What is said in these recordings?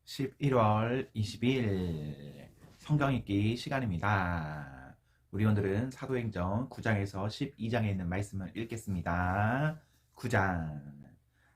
11월 20일 성경 읽기 시간입니다. 우리 오늘은 사도행전 9장에서 12장에 있는 말씀을 읽겠습니다. 9장.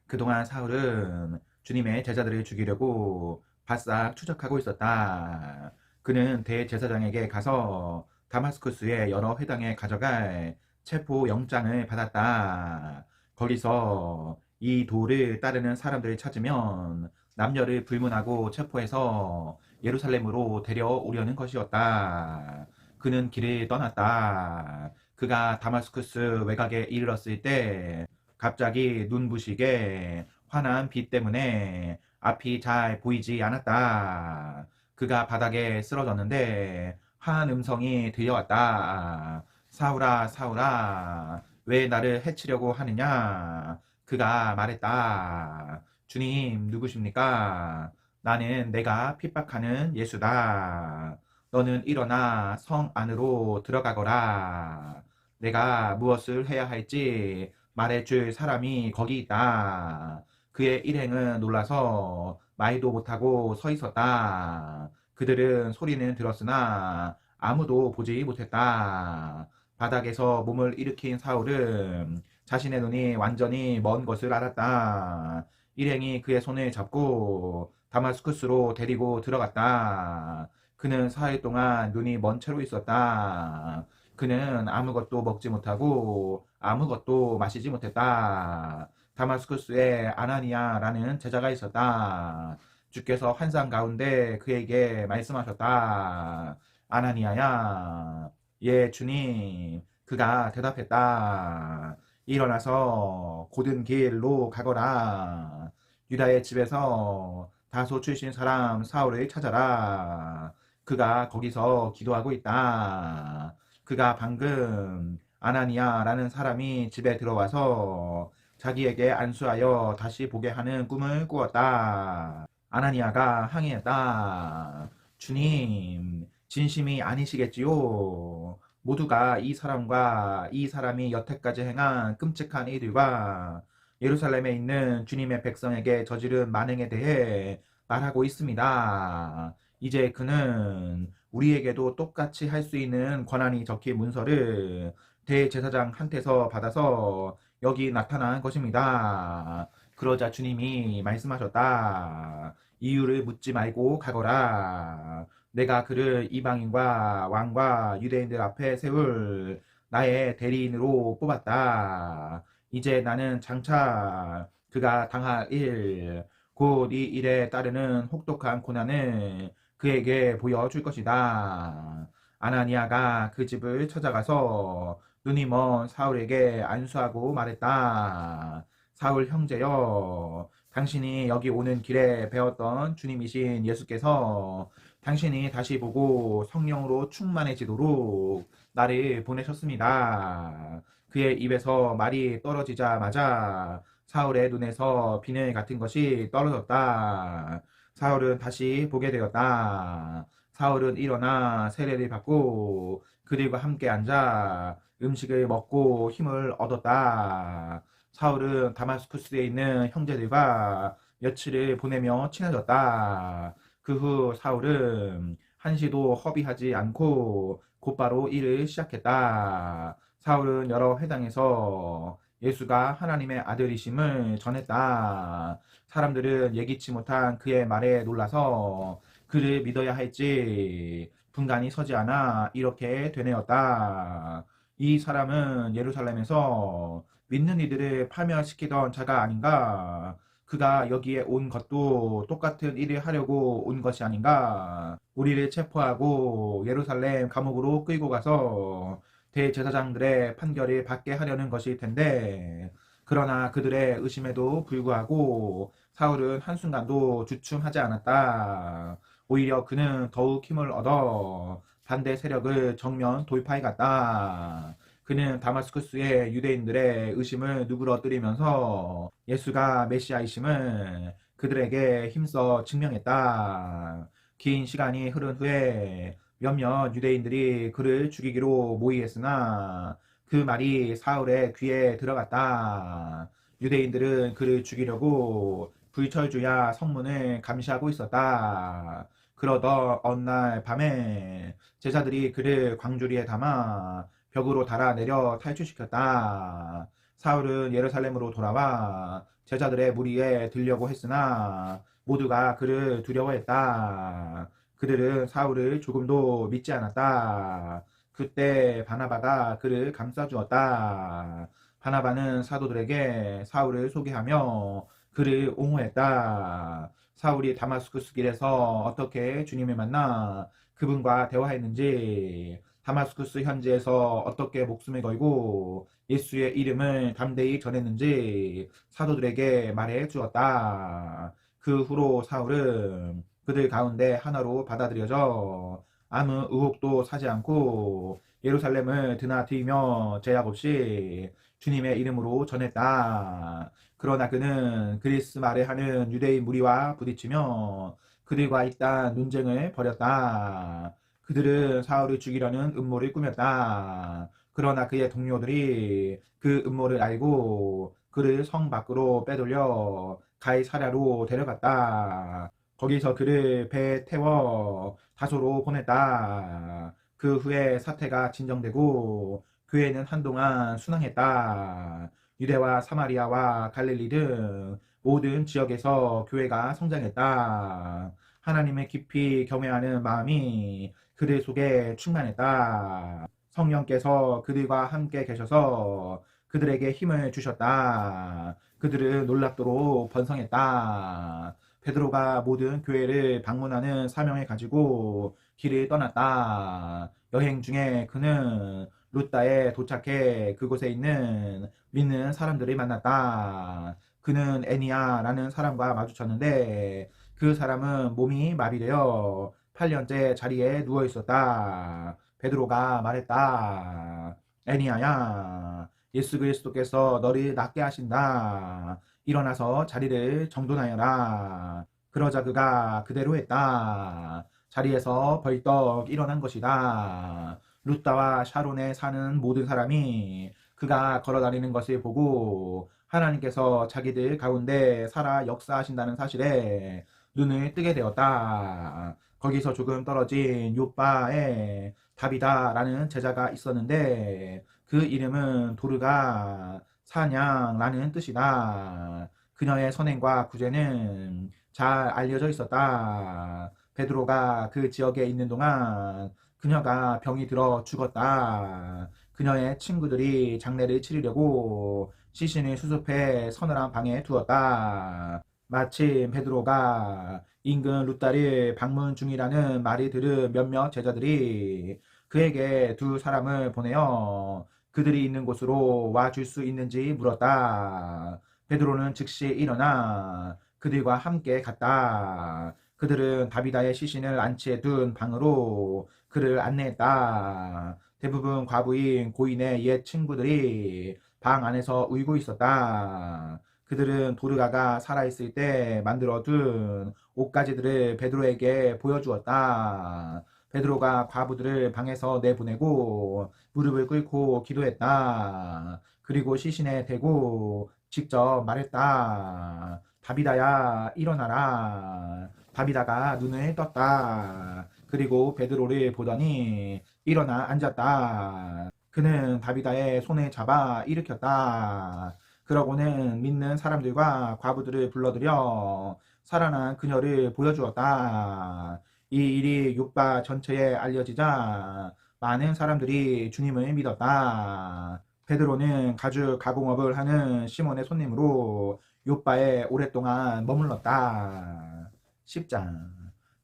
그동안 사울은 주님의 제자들을 죽이려고 바싹 추적하고 있었다. 그는 대제사장에게 가서 다마스쿠스의 여러 회당에 가져갈 체포 영장을 받았다. 거기서 이 도를 따르는 사람들을 찾으면 남녀를 불문하고 체포해서 예루살렘으로 데려오려는 것이었다. 그는 길을 떠났다. 그가 다마스쿠스 외곽에 이르렀을 때 갑자기 눈부시게 환한 빛 때문에 앞이 잘 보이지 않았다. 그가 바닥에 쓰러졌는데 한 음성이 들려왔다. 사울아, 사울아, 왜 나를 해치려고 하느냐? 그가 말했다. 주님, 누구십니까? 나는 내가 핍박하는 예수다. 너는 일어나 성 안으로 들어가거라. 내가 무엇을 해야 할지 말해줄 사람이 거기 있다. 그의 일행은 놀라서 말도 못하고 서 있었다. 그들은 소리는 들었으나 아무도 보지 못했다. 바닥에서 몸을 일으킨 사울은 자신의 눈이 완전히 먼 것을 알았다. 일행이 그의 손을 잡고 다마스쿠스로 데리고 들어갔다. 그는 4일 동안 눈이 먼 채로 있었다. 그는 아무것도 먹지 못하고 아무것도 마시지 못했다. 다마스쿠스에 아나니아라는 제자가 있었다. 주께서 환상 가운데 그에게 말씀하셨다. 아나니아야, 예, 주님. 그가 대답했다. 일어나서 곧은 길로 가거라. 유다의 집에서 다소 출신 사람 사울을 찾아라. 그가 거기서 기도하고 있다. 그가 방금 아나니아라는 사람이 집에 들어와서 자기에게 안수하여 다시 보게 하는 꿈을 꾸었다. 아나니아가 항의했다. 주님, 진심이 아니시겠지요? 모두가 이 사람과 이 사람이 여태까지 행한 끔찍한 일들과 예루살렘에 있는 주님의 백성에게 저지른 만행에 대해 말하고 있습니다. 이제 그는 우리에게도 똑같이 할 수 있는 권한이 적힌 문서를 대제사장한테서 받아서 여기 나타난 것입니다. 그러자 주님이 말씀하셨다. 이유를 묻지 말고 가거라. 내가 그를 이방인과 왕과 유대인들 앞에 세울 나의 대리인으로 뽑았다. 이제 나는 장차 그가 당할 일, 곧 이 일에 따르는 혹독한 고난을 그에게 보여줄 것이다. 아나니아가 그 집을 찾아가서 눈이 먼 사울에게 안수하고 말했다. 사울 형제여, 당신이 여기 오는 길에 배웠던 주님이신 예수께서 당신이 다시 보고 성령으로 충만해지도록 나를 보내셨습니다. 그의 입에서 말이 떨어지자마자 사울의 눈에서 비늘 같은 것이 떨어졌다. 사울은 다시 보게 되었다. 사울은 일어나 세례를 받고 그들과 함께 앉아 음식을 먹고 힘을 얻었다. 사울은 다마스쿠스에 있는 형제들과 며칠을 보내며 친해졌다. 그 후 사울은 한시도 허비하지 않고 곧바로 일을 시작했다. 사울은 여러 회당에서 예수가 하나님의 아들이심을 전했다. 사람들은 예기치 못한 그의 말에 놀라서 그를 믿어야 할지 분간이 서지 않아 이렇게 되뇌었다. 이 사람은 예루살렘에서 믿는 이들을 파멸시키던 자가 아닌가? 그가 여기에 온 것도 똑같은 일을 하려고 온 것이 아닌가? 우리를 체포하고 예루살렘 감옥으로 끌고 가서 대제사장들의 판결을 받게 하려는 것일 텐데, 그러나 그들의 의심에도 불구하고 사울은 한순간도 주춤하지 않았다. 오히려 그는 더욱 힘을 얻어 반대 세력을 정면 돌파해 갔다. 그는 다마스쿠스의 유대인들의 의심을 누그러뜨리면서 예수가 메시아이심을 그들에게 힘써 증명했다. 긴 시간이 흐른 후에 몇몇 유대인들이 그를 죽이기로 모의했으나 그 말이 사울의 귀에 들어갔다. 유대인들은 그를 죽이려고 불철주야 성문을 감시하고 있었다. 그러던 어느 날 밤에 제자들이 그를 광주리에 담아 벽으로 달아내려 탈출시켰다. 사울은 예루살렘으로 돌아와 제자들의 무리에 들려고 했으나 모두가 그를 두려워했다. 그들은 사울을 조금도 믿지 않았다. 그때 바나바가 그를 감싸주었다. 바나바는 사도들에게 사울을 소개하며 그를 옹호했다. 사울이 다마스쿠스 길에서 어떻게 주님을 만나 그분과 대화했는지, 다마스쿠스 현지에서 어떻게 목숨을 걸고 예수의 이름을 담대히 전했는지 사도들에게 말해 주었다. 그 후로 사울은 그들 가운데 하나로 받아들여져 아무 의혹도 사지 않고 예루살렘을 드나들며 제약 없이 주님의 이름으로 전했다. 그러나 그는 그리스 말을 하는 유대인 무리와 부딪히며 그들과 잇단 논쟁을 벌였다. 그들은 사울을 죽이려는 음모를 꾸몄다. 그러나 그의 동료들이 그 음모를 알고 그를 성 밖으로 빼돌려 가이사랴로 데려갔다. 거기서 그를 배에 태워 다소로 보냈다. 그 후에 사태가 진정되고 교회는 한동안 순항했다. 유대와 사마리아와 갈릴리 등 모든 지역에서 교회가 성장했다. 하나님을 깊이 경외하는 마음이 그들 속에 충만했다. 성령께서 그들과 함께 계셔서 그들에게 힘을 주셨다. 그들은 놀랍도록 번성했다. 베드로가 모든 교회를 방문하는 사명을 가지고 길을 떠났다. 여행 중에 그는 루따에 도착해 그곳에 있는 믿는 사람들을 만났다. 그는 애니아라는 사람과 마주쳤는데 그 사람은 몸이 마비되어 8년째 자리에 누워 있었다. 베드로가 말했다. 애니아야, 예수 그리스도께서 너를 낫게 하신다. 일어나서 자리를 정돈하여라. 그러자 그가 그대로 했다. 자리에서 벌떡 일어난 것이다. 루따와 샤론에 사는 모든 사람이 그가 걸어다니는 것을 보고 하나님께서 자기들 가운데 살아 역사하신다는 사실에 눈을 뜨게 되었다. 거기서 조금 떨어진 요빠에 다비다라는 제자가 있었는데 그 이름은 도르가 사냥라는 뜻이다. 그녀의 선행과 구제는 잘 알려져 있었다. 베드로가 그 지역에 있는 동안 그녀가 병이 들어 죽었다. 그녀의 친구들이 장례를 치르려고 시신을 수습해 서늘한 방에 두었다. 마침 베드로가 인근 루따를 방문 중이라는 말이 들은 몇몇 제자들이 그에게 두 사람을 보내어 그들이 있는 곳으로 와줄 수 있는지 물었다. 베드로는 즉시 일어나 그들과 함께 갔다. 그들은 다비다의 시신을 안치해 둔 방으로 그를 안내했다. 대부분 과부인 고인의 옛 친구들이 방 안에서 울고 있었다. 그들은 도르가가 살아있을 때 만들어둔 옷가지들을 베드로에게 보여주었다. 베드로가 과부들을 방에서 내보내고 무릎을 꿇고 기도했다. 그리고 시신에 대고 직접 말했다. 다비다야, 일어나라. 다비다가 눈을 떴다. 그리고 베드로를 보더니 일어나 앉았다. 그는 다비다의 손을 잡아 일으켰다. 그러고는 믿는 사람들과 과부들을 불러들여 살아난 그녀를 보여주었다. 이 일이 요빠 전체에 알려지자 많은 사람들이 주님을 믿었다. 베드로는 가죽 가공업을 하는 시몬의 손님으로 요빠에 오랫동안 머물렀다. 10장.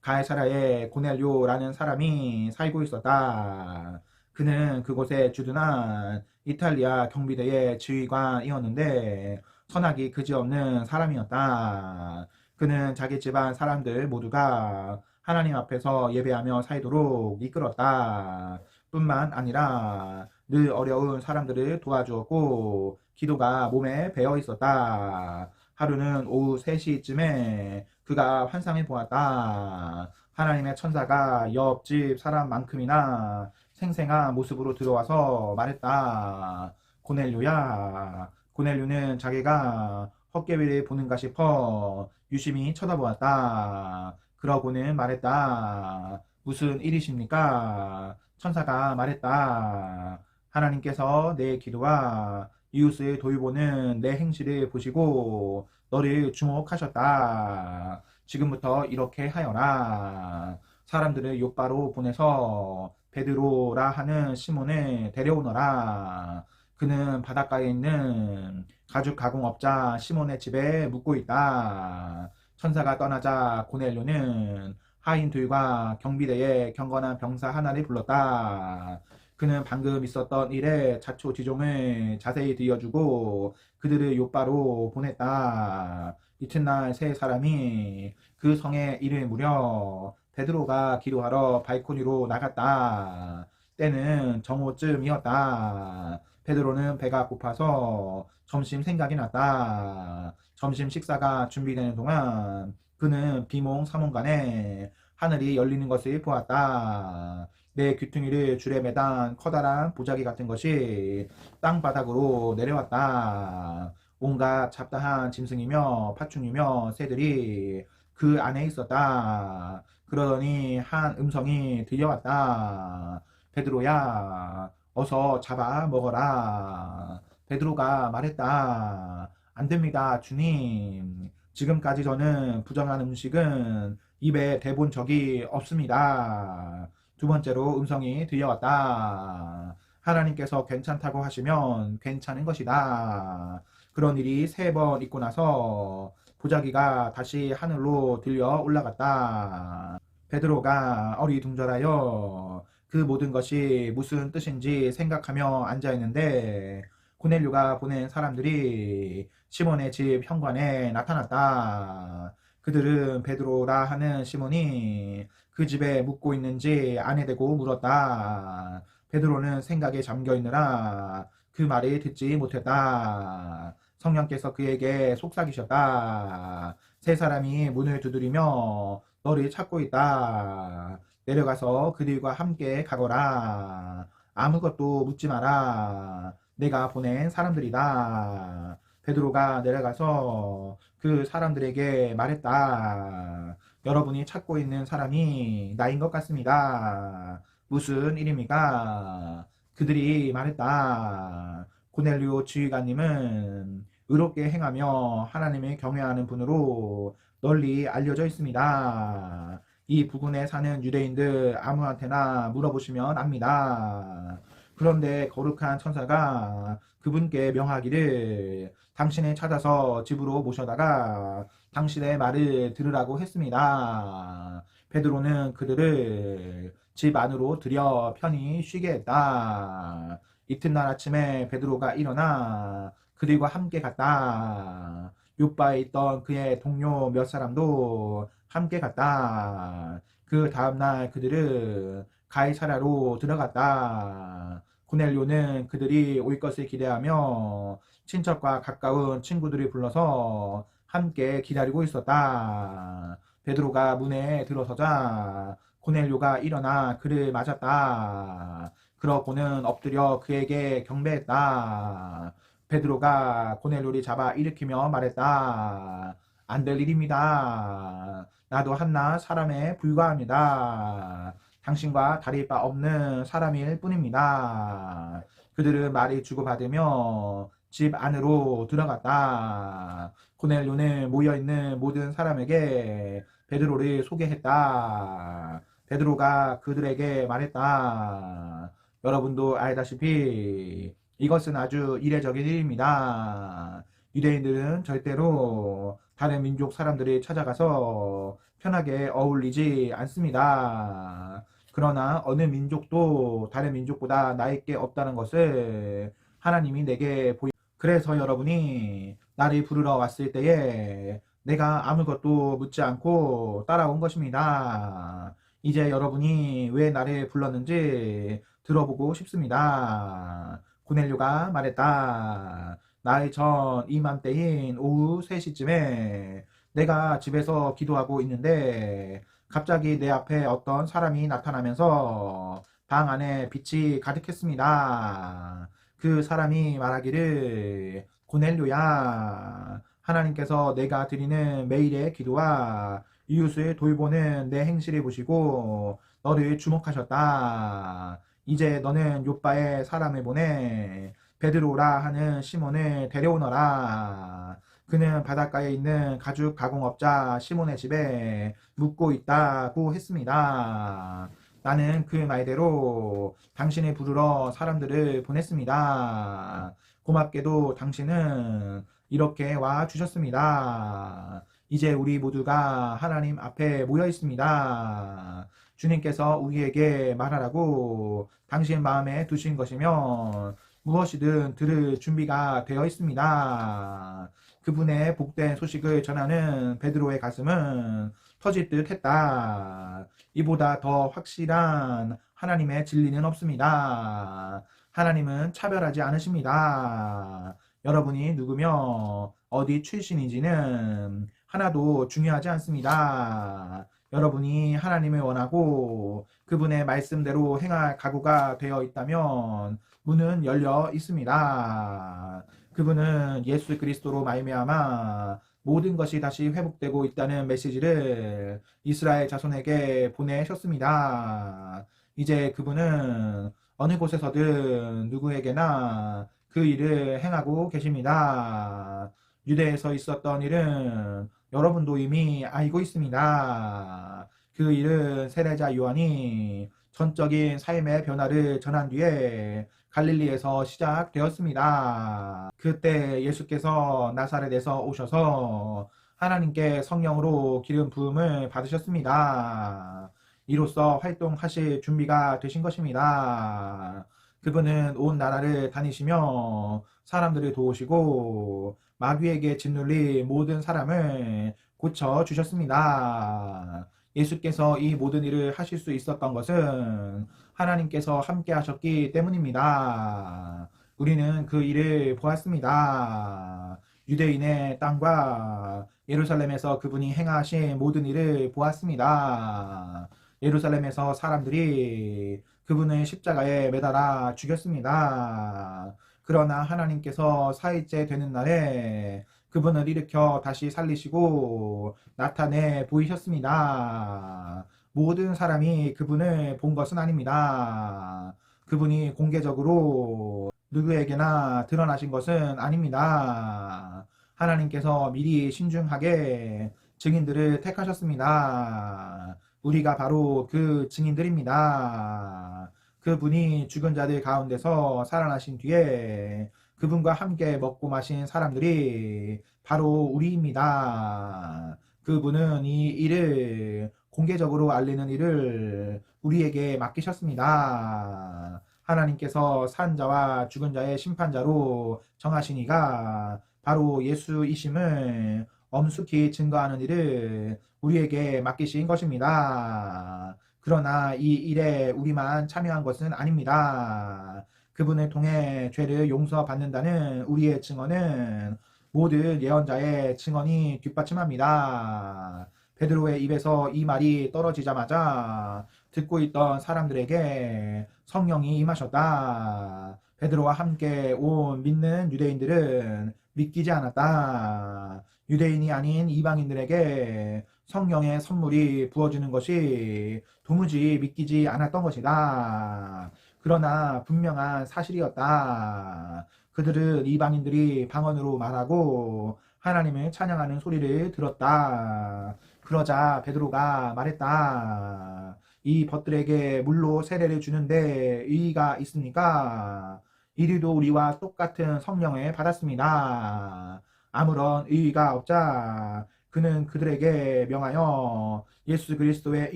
가이사랴에 고넬료라는 사람이 살고 있었다. 그는 그곳에 주둔한 이탈리아 경비대의 지휘관이었는데 선악이 그지없는 사람이었다. 그는 자기 집안 사람들 모두가 하나님 앞에서 예배하며 살도록 이끌었다. 뿐만 아니라 늘 어려운 사람들을 도와주었고 기도가 몸에 배어 있었다. 하루는 오후 3시쯤에 그가 환상을 보았다. 하나님의 천사가 옆집 사람만큼이나 생생한 모습으로 들어와서 말했다. 고넬료야. 고넬료는 자기가 헛개비를 보는가 싶어 유심히 쳐다보았다. 그러고는 말했다. 무슨 일이십니까? 천사가 말했다. 하나님께서 내 기도와 이웃을 돌보는 내 행실을 보시고 너를 주목하셨다. 지금부터 이렇게 하여라. 사람들을 요바로 보내서 베드로라 하는 시몬을 데려오너라. 그는 바닷가에 있는 가죽 가공업자 시몬의 집에 묵고 있다. 천사가 떠나자 고넬료는 하인들과 경비대의 경건한 병사 하나를 불렀다. 그는 방금 있었던 일에 자초지종을 자세히 들려주고 그들을 요바로 보냈다. 이튿날 세 사람이 그 성에 이를 무려 베드로가 기도하러 발코니로 나갔다. 때는 정오쯤이었다. 베드로는 배가 고파서 점심 생각이 났다. 점심 식사가 준비되는 동안 그는 비몽사몽간에 하늘이 열리는 것을 보았다. 내 귀퉁이를 줄에 매단 커다란 보자기 같은 것이 땅바닥으로 내려왔다. 온갖 잡다한 짐승이며 파충류며 새들이 그 안에 있었다. 그러더니 한 음성이 들려왔다. 베드로야, 어서 잡아 먹어라. 베드로가 말했다. 안 됩니다, 주님. 지금까지 저는 부정한 음식은 입에 대본 적이 없습니다. 두 번째로 음성이 들려왔다. 하나님께서 괜찮다고 하시면 괜찮은 것이다. 그런 일이 세 번 있고 나서 보자기가 다시 하늘로 들려 올라갔다. 베드로가 어리둥절하여 그 모든 것이 무슨 뜻인지 생각하며 앉아있는데 고넬료가 보낸 사람들이 시몬의 집 현관에 나타났다. 그들은 베드로라 하는 시몬이 그 집에 묵고 있는지 안에 대고 물었다. 베드로는 생각에 잠겨있느라 그 말을 듣지 못했다. 성령께서 그에게 속삭이셨다. 세 사람이 문을 두드리며 너를 찾고 있다. 내려가서 그들과 함께 가거라. 아무것도 묻지 마라. 내가 보낸 사람들이다. 베드로가 내려가서 그 사람들에게 말했다. 여러분이 찾고 있는 사람이 나인 것 같습니다. 무슨 일입니까? 그들이 말했다. 고넬료 지휘관님은 의롭게 행하며 하나님을 경외하는 분으로 널리 알려져 있습니다. 이 부근에 사는 유대인들 아무한테나 물어보시면 압니다. 그런데 거룩한 천사가 그분께 명하기를 당신을 찾아서 집으로 모셔다가 당신의 말을 들으라고 했습니다. 베드로는 그들을 집 안으로 들여 편히 쉬게 했다. 이튿날 아침에 베드로가 일어나 그들과 함께 갔다. 요바에 있던 그의 동료 몇 사람도 함께 갔다. 그 다음날 그들은 가이사랴로 들어갔다. 고넬료는 그들이 올 것을 기대하며 친척과 가까운 친구들을 불러서 함께 기다리고 있었다. 베드로가 문에 들어서자 고넬료가 일어나 그를 맞았다. 그러고는 엎드려 그에게 경배했다. 베드로가 고넬료를 잡아 일으키며 말했다. 안 될 일입니다. 나도 한낱 사람에 불과합니다. 당신과 다를 바 없는 사람일 뿐입니다. 그들은 말을 주고받으며 집 안으로 들어갔다. 고넬료는 모여있는 모든 사람에게 베드로를 소개했다. 베드로가 그들에게 말했다. 여러분도 알다시피 이것은 아주 이례적인 일입니다. 유대인들은 절대로 다른 민족 사람들이 찾아가서 편하게 어울리지 않습니다. 그러나 어느 민족도 다른 민족보다 나을 게 없다는 것을 하나님이 내게 그래서 여러분이 나를 부르러 왔을 때에 내가 아무것도 묻지 않고 따라온 것입니다. 이제 여러분이 왜 나를 불렀는지 들어보고 싶습니다. 고넬료가 말했다. 나의 전 이맘때인 오후 3시쯤에 내가 집에서 기도하고 있는데 갑자기 내 앞에 어떤 사람이 나타나면서 방 안에 빛이 가득했습니다. 그 사람이 말하기를 고넬료야, 하나님께서 내가 드리는 매일의 기도와 이웃을 돌보는 내 행실을 보시고 너를 주목하셨다. 이제 너는 요빠에 사람을 보내 베드로라 하는 시몬을 데려오너라. 그는 바닷가에 있는 가죽 가공업자 시몬의 집에 묵고 있다고 했습니다. 나는 그 말대로 당신을 부르러 사람들을 보냈습니다. 고맙게도 당신은 이렇게 와 주셨습니다. 이제 우리 모두가 하나님 앞에 모여 있습니다. 주님께서 우리에게 말하라고 당신 마음에 두신 것이면 무엇이든 들을 준비가 되어 있습니다. 그분의 복된 소식을 전하는 베드로의 가슴은 터질 듯 했다. 이보다 더 확실한 하나님의 진리는 없습니다. 하나님은 차별하지 않으십니다. 여러분이 누구며 어디 출신인지는 하나도 중요하지 않습니다. 여러분이 하나님을 원하고 그분의 말씀대로 행할 각오가 되어 있다면 문은 열려 있습니다. 그분은 예수 그리스도로 말미암아 모든 것이 다시 회복되고 있다는 메시지를 이스라엘 자손에게 보내셨습니다. 이제 그분은 어느 곳에서든 누구에게나 그 일을 행하고 계십니다. 유대에서 있었던 일은 여러분도 이미 알고 있습니다. 그 일은 세례자 요한이 전적인 삶의 변화를 전한 뒤에 갈릴리에서 시작되었습니다. 그때 예수께서 나사렛에서 오셔서 하나님께 성령으로 기름 부음을 받으셨습니다. 이로써 활동하실 준비가 되신 것입니다. 그분은 온 나라를 다니시며 사람들을 도우시고 마귀에게 짓눌린 모든 사람을 고쳐주셨습니다. 예수께서 이 모든 일을 하실 수 있었던 것은 하나님께서 함께 하셨기 때문입니다. 우리는 그 일을 보았습니다. 유대인의 땅과 예루살렘에서 그분이 행하신 모든 일을 보았습니다. 예루살렘에서 사람들이 그분을 십자가에 매달아 죽였습니다. 그러나 하나님께서 4일째 되는 날에 그분을 일으켜 다시 살리시고 나타내 보이셨습니다. 모든 사람이 그분을 본 것은 아닙니다. 그분이 공개적으로 누구에게나 드러나신 것은 아닙니다. 하나님께서 미리 신중하게 증인들을 택하셨습니다. 우리가 바로 그 증인들입니다. 그분이 죽은 자들 가운데서 살아나신 뒤에 그분과 함께 먹고 마신 사람들이 바로 우리입니다. 그분은 이 일을 공개적으로 알리는 일을 우리에게 맡기셨습니다. 하나님께서 산 자와 죽은 자의 심판자로 정하신 이가 바로 예수이심을 엄숙히 증거하는 일을 우리에게 맡기신 것입니다. 그러나 이 일에 우리만 참여한 것은 아닙니다. 그분을 통해 죄를 용서받는다는 우리의 증언은 모든 예언자의 증언이 뒷받침합니다. 베드로의 입에서 이 말이 떨어지자마자 듣고 있던 사람들에게 성령이 임하셨다. 베드로와 함께 온 믿는 유대인들은 믿기지 않았다. 유대인이 아닌 이방인들에게 성령의 선물이 부어지는 것이 도무지 믿기지 않았던 것이다. 그러나 분명한 사실이었다. 그들은 이방인들이 방언으로 말하고 하나님을 찬양하는 소리를 들었다. 그러자 베드로가 말했다. 이 벗들에게 물로 세례를 주는데 의의가 있습니까? 이리도 우리와 똑같은 성령을 받았습니다. 아무런 의의가 없자 그는 그들에게 명하여 예수 그리스도의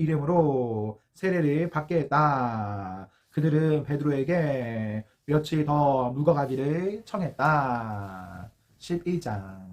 이름으로 세례를 받게 했다. 그들은 베드로에게 며칠 더 묵어가기를 청했다. 11장.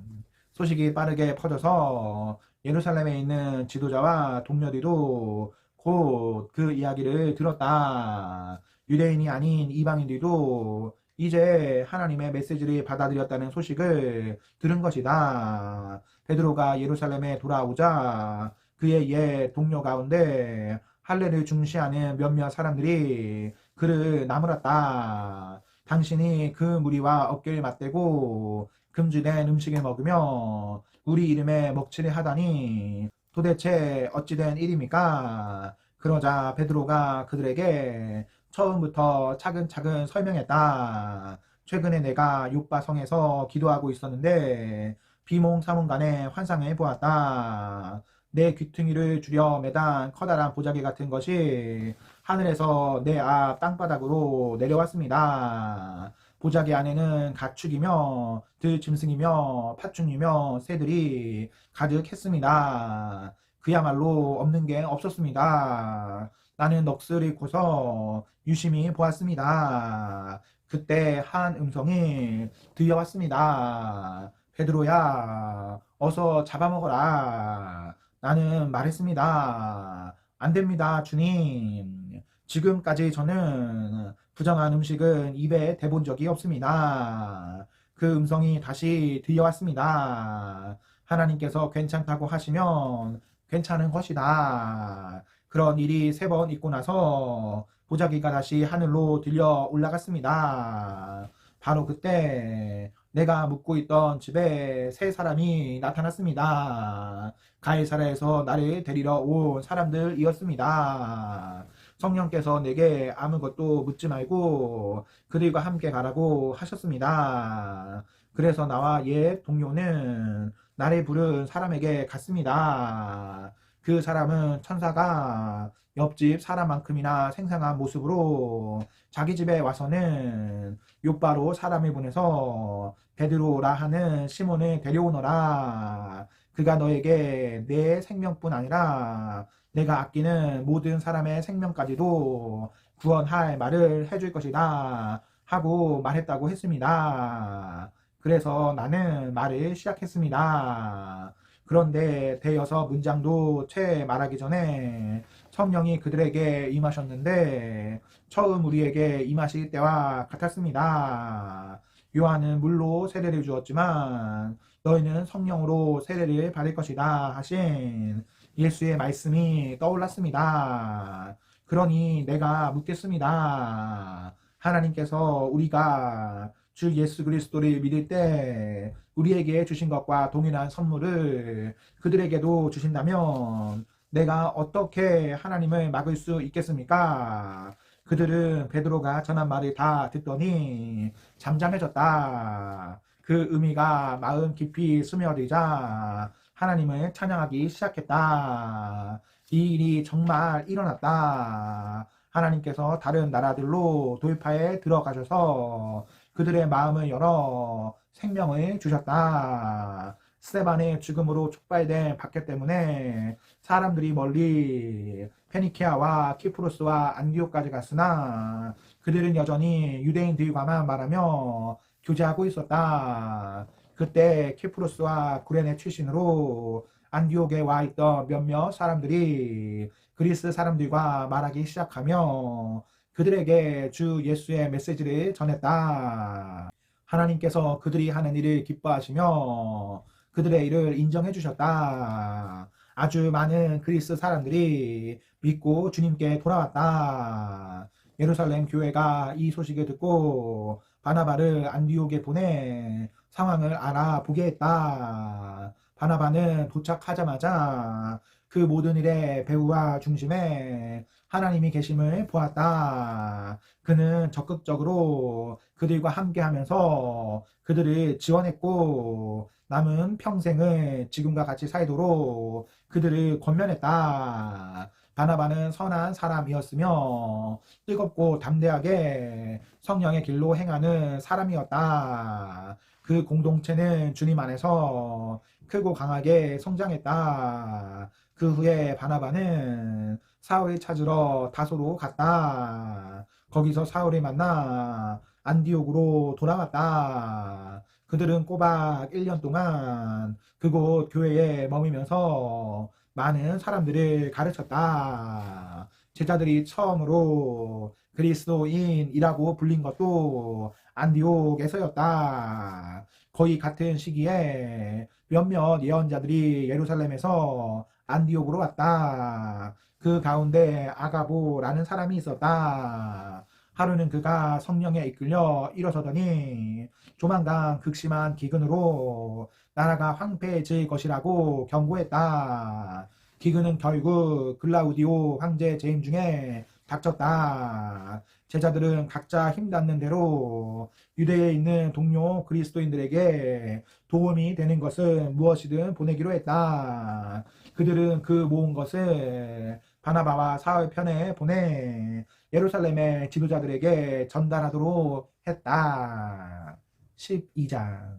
소식이 빠르게 퍼져서 예루살렘에 있는 지도자와 동료들도 곧 그 이야기를 들었다. 유대인이 아닌 이방인들도 이제 하나님의 메시지를 받아들였다는 소식을 들은 것이다. 베드로가 예루살렘에 돌아오자 그의 옛 동료 가운데 할례를 중시하는 몇몇 사람들이 그를 나무랐다. 당신이 그 무리와 어깨를 맞대고 금주된 음식을 먹으며 우리 이름에 먹칠을 하다니 도대체 어찌된 일입니까? 그러자 베드로가 그들에게 처음부터 차근차근 설명했다. 최근에 내가 요빠 성에서 기도하고 있었는데 비몽사몽간에 환상을 보았다. 내 귀퉁이를 줄여 매단 커다란 보자기 같은 것이 하늘에서 내 앞 땅바닥으로 내려왔습니다. 보자기 안에는 가축이며 들짐승이며 팥죽이며 새들이 가득했습니다. 그야말로 없는 게 없었습니다. 나는 넋을 잃고서 유심히 보았습니다. 그때 한 음성이 들려왔습니다. 베드로야, 어서 잡아먹어라. 나는 말했습니다. 안 됩니다, 주님. 지금까지 저는 부정한 음식은 입에 대본 적이 없습니다. 그 음성이 다시 들려왔습니다. 하나님께서 괜찮다고 하시면 괜찮은 것이다. 그런 일이 3번 있고 나서 보자기가 다시 하늘로 들려 올라갔습니다. 바로 그때 내가 묵고 있던 집에 3사람이 나타났습니다. 가이사랴에서 나를 데리러 온 사람들이었습니다. 성령께서 내게 아무것도 묻지 말고 그들과 함께 가라고 하셨습니다. 그래서 나와 옛 동료는 나를 부른 사람에게 갔습니다. 그 사람은 천사가 옆집 사람만큼이나 생생한 모습으로 자기 집에 와서는 요바로 사람을 보내서 베드로라 하는 시몬을 데려오너라. 그가 너에게 내 생명뿐 아니라 내가 아끼는 모든 사람의 생명까지도 구원할 말을 해줄 것이다 하고 말했다고 했습니다. 그래서 나는 말을 시작했습니다. 그런데 대여섯 문장도 채 말하기 전에 성령이 그들에게 임하셨는데 처음 우리에게 임하실 때와 같았습니다. 요한은 물로 세례를 주었지만 너희는 성령으로 세례를 받을 것이다 하신 예수의 말씀이 떠올랐습니다. 그러니 내가 묻겠습니다. 하나님께서 우리가 주 예수 그리스도를 믿을 때 우리에게 주신 것과 동일한 선물을 그들에게도 주신다면 내가 어떻게 하나님을 막을 수 있겠습니까? 그들은 베드로가 전한 말을 다 듣더니 잠잠해졌다. 그 의미가 마음 깊이 스며들자 하나님을 찬양하기 시작했다. 이 일이 정말 일어났다. 하나님께서 다른 나라들로 돌파에 들어가셔서 그들의 마음을 열어 생명을 주셨다. 스데반의 죽음으로 촉발된 박해 때문에 사람들이 멀리 페니키아와 키프로스와 안디옥까지 갔으나 그들은 여전히 유대인들과만 말하며 교제하고 있었다. 그때 키프로스와 구레네 출신으로 안디옥에 와 있던 몇몇 사람들이 그리스 사람들과 말하기 시작하며 그들에게 주 예수의 메시지를 전했다. 하나님께서 그들이 하는 일을 기뻐하시며 그들의 일을 인정해 주셨다. 아주 많은 그리스 사람들이 믿고 주님께 돌아왔다. 예루살렘 교회가 이 소식을 듣고 바나바를 안디옥에 보내 상황을 알아보게 했다. 바나바는 도착하자마자 그 모든 일의 배후와 중심에 하나님이 계심을 보았다. 그는 적극적으로 그들과 함께하면서 그들을 지원했고 남은 평생을 지금과 같이 살도록 그들을 권면했다. 바나바는 선한 사람이었으며 뜨겁고 담대하게 성령의 길로 행하는 사람이었다. 그 공동체는 주님 안에서 크고 강하게 성장했다. 그 후에 바나바는 사울을 찾으러 다소로 갔다. 거기서 사울을 만나 안디옥으로 돌아왔다. 그들은 꼬박 1년 동안 그곳 교회에 머물면서 많은 사람들을 가르쳤다. 제자들이 처음으로 그리스도인이라고 불린 것도 안디옥에서였다. 거의 같은 시기에 몇몇 예언자들이 예루살렘에서 안디옥으로 왔다. 그 가운데 아가보라는 사람이 있었다. 하루는 그가 성령에 이끌려 일어서더니 조만간 극심한 기근으로 나라가 황폐해질 것이라고 경고했다. 기근은 결국 글라우디오 황제 재임 중에 닥쳤다. 제자들은 각자 힘 닿는 대로 유대에 있는 동료 그리스도인들에게 도움이 되는 것은 무엇이든 보내기로 했다. 그들은 그 모은 것을 바나바와 사울 편에 보내 예루살렘의 지도자들에게 전달하도록 했다. 12장.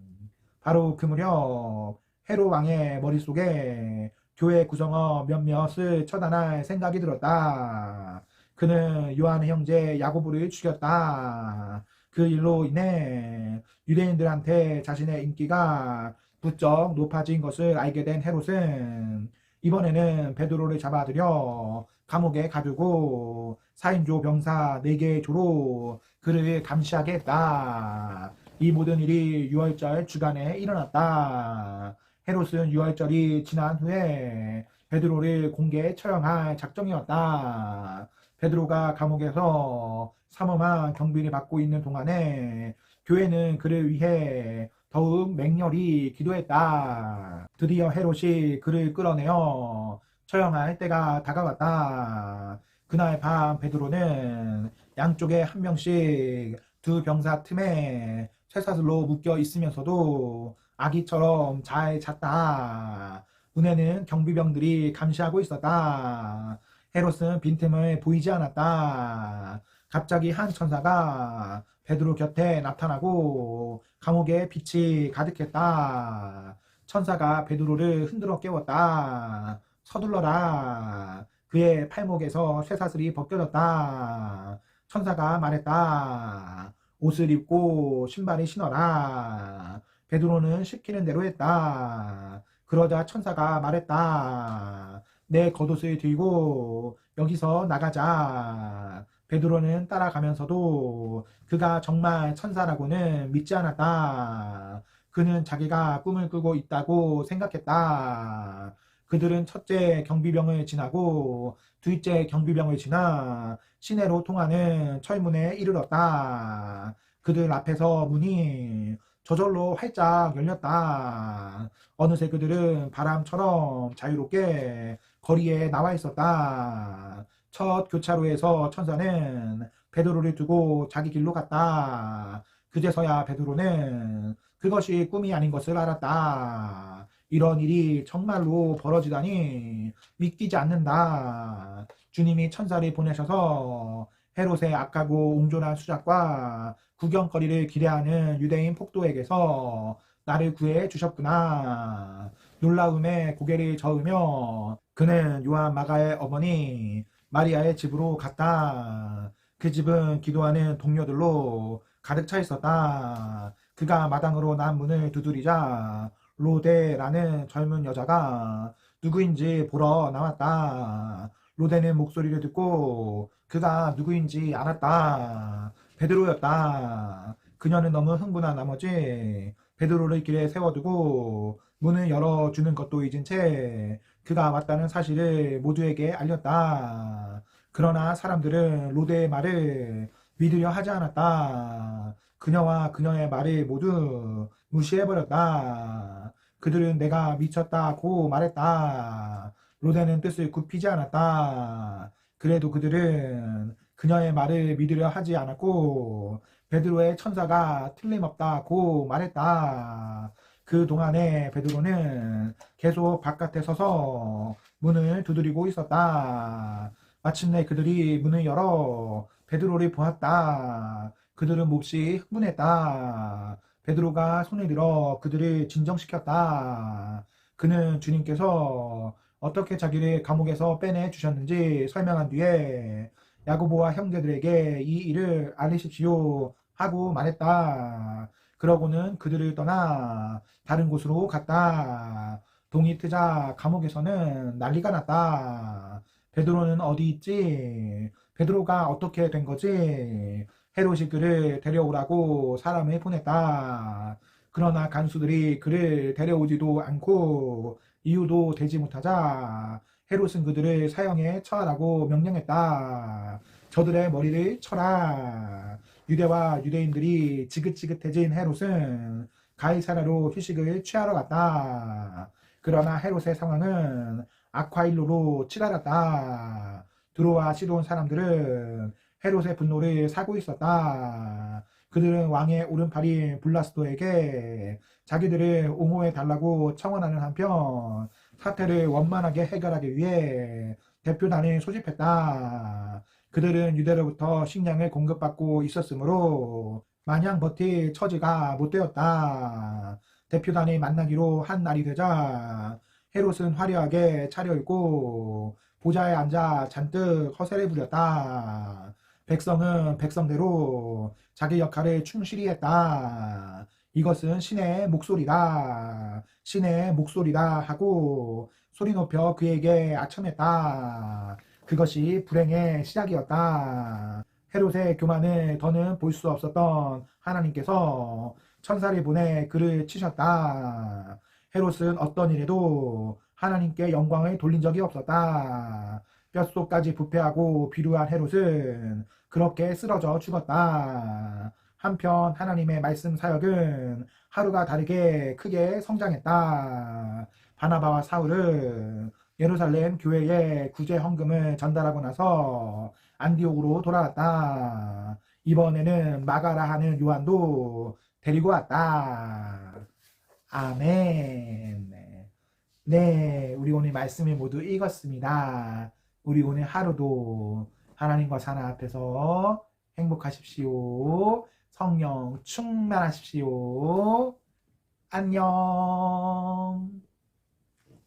바로 그 무렵 헤롯 왕의 머릿속에 교회 구성원 몇몇을 처단할 생각이 들었다. 그는 요한의 형제 야고보를 죽였다. 그 일로 인해 유대인들한테 자신의 인기가 부쩍 높아진 것을 알게 된 헤롯은 이번에는 베드로를 잡아들여 감옥에 가두고 4인조 병사 4개의 조로 그를 감시하게 했다. 이 모든 일이 6월절 주간에 일어났다. 헤롯은 6월절이 지난 후에 베드로를 공개 처형할 작정이었다. 베드로가 감옥에서 삼엄한 경비를 받고 있는 동안에 교회는 그를 위해 더욱 맹렬히 기도했다. 드디어 헤롯이 그를 끌어내어 처형할 때가 다가왔다. 그날 밤 베드로는 양쪽에 한 명씩 두 병사 틈에 쇠사슬로 묶여 있으면서도 아기처럼 잘 잤다. 문에는 경비병들이 감시하고 있었다. 헤롯은 빈틈을 보이지 않았다. 갑자기 한 천사가 베드로 곁에 나타나고 감옥에 빛이 가득했다. 천사가 베드로를 흔들어 깨웠다. 서둘러라. 그의 팔목에서 쇠사슬이 벗겨졌다. 천사가 말했다. 옷을 입고 신발을 신어라. 베드로는 시키는 대로 했다. 그러자 천사가 말했다. 내 겉옷을 들고 여기서 나가자. 베드로는 따라가면서도 그가 정말 천사라고는 믿지 않았다. 그는 자기가 꿈을 꾸고 있다고 생각했다. 그들은 첫째 경비병을 지나고 둘째 경비병을 지나 시내로 통하는 철문에 이르렀다. 그들 앞에서 문이 저절로 활짝 열렸다. 어느새 그들은 바람처럼 자유롭게 거리에 나와 있었다. 첫 교차로에서 천사는 베드로를 두고 자기 길로 갔다. 그제서야 베드로는 그것이 꿈이 아닌 것을 알았다. 이런 일이 정말로 벌어지다니 믿기지 않는다. 주님이 천사를 보내셔서 헤롯의 악하고 옹졸한 수작과 구경거리를 기대하는 유대인 폭도에게서 나를 구해 주셨구나. 놀라움에 고개를 저으며 그는 요한 마가의 어머니 마리아의 집으로 갔다. 그 집은 기도하는 동료들로 가득 차 있었다. 그가 마당으로 난 문을 두드리자 로데라는 젊은 여자가 누구인지 보러 나왔다. 로데는 목소리를 듣고 그가 누구인지 알았다. 베드로였다. 그녀는 너무 흥분한 나머지 베드로를 길에 세워두고 문을 열어주는 것도 잊은 채 그가 왔다는 사실을 모두에게 알렸다. 그러나 사람들은 로데의 말을 믿으려 하지 않았다. 그녀와 그녀의 말을 모두 무시해버렸다. 그들은 내가 미쳤다고 말했다. 로데는 뜻을 굽히지 않았다. 그래도 그들은 그녀의 말을 믿으려 하지 않았고 베드로의 천사가 틀림없다고 말했다. 그 동안에 베드로는 계속 바깥에 서서 문을 두드리고 있었다. 마침내 그들이 문을 열어 베드로를 보았다. 그들은 몹시 흥분했다. 베드로가 손을 들어 그들을 진정시켰다. 그는 주님께서 어떻게 자기를 감옥에서 빼내 주셨는지 설명한 뒤에 야고보와 형제들에게 이 일을 알리십시오 하고 말했다. 그러고는 그들을 떠나 다른 곳으로 갔다. 동이 트자 감옥에서는 난리가 났다. 베드로는 어디 있지? 베드로가 어떻게 된 거지? 헤롯이 그를 데려오라고 사람을 보냈다. 그러나 간수들이 그를 데려오지도 않고 이유도 되지 못하자 헤롯은 그들을 사형에 처하라고 명령했다. 저들의 머리를 쳐라. 유대와 유대인들이 지긋지긋해진 헤롯은 가이사랴로 휴식을 취하러 갔다. 그러나 헤롯의 상황은 악화일로로 치달았다. 두로와 시돈 사람들은 헤롯의 분노를 사고 있었다. 그들은 왕의 오른팔인 블라스도에게 자기들을 옹호해 달라고 청원하는 한편 사태를 원만하게 해결하기 위해 대표단을 소집했다. 그들은 유대로부터 식량을 공급받고 있었으므로 마냥 버틸 처지가 못 되었다. 대표단이 만나기로 한 날이 되자 헤롯은 화려하게 차려입고 보좌에 앉아 잔뜩 허세를 부렸다. 백성은 백성대로 자기 역할을 충실히 했다. 이것은 신의 목소리다. 신의 목소리다 하고 소리 높여 그에게 아첨했다. 그것이 불행의 시작이었다. 헤롯의 교만을 더는 볼 수 없었던 하나님께서 천사를 보내 그를 치셨다. 헤롯은 어떤 일에도 하나님께 영광을 돌린 적이 없었다. 뼛속까지 부패하고 비루한 헤롯은 그렇게 쓰러져 죽었다. 한편 하나님의 말씀 사역은 하루가 다르게 크게 성장했다. 바나바와 사울은 예루살렘 교회에 구제 헌금을 전달하고 나서 안디옥으로 돌아왔다. 이번에는 마가라 하는 요한도 데리고 왔다. 아멘. 네, 우리 오늘 말씀을 모두 읽었습니다. 우리 오늘 하루도 하나님과 사나 앞에서 행복하십시오. 성령 충만하십시오. 안녕.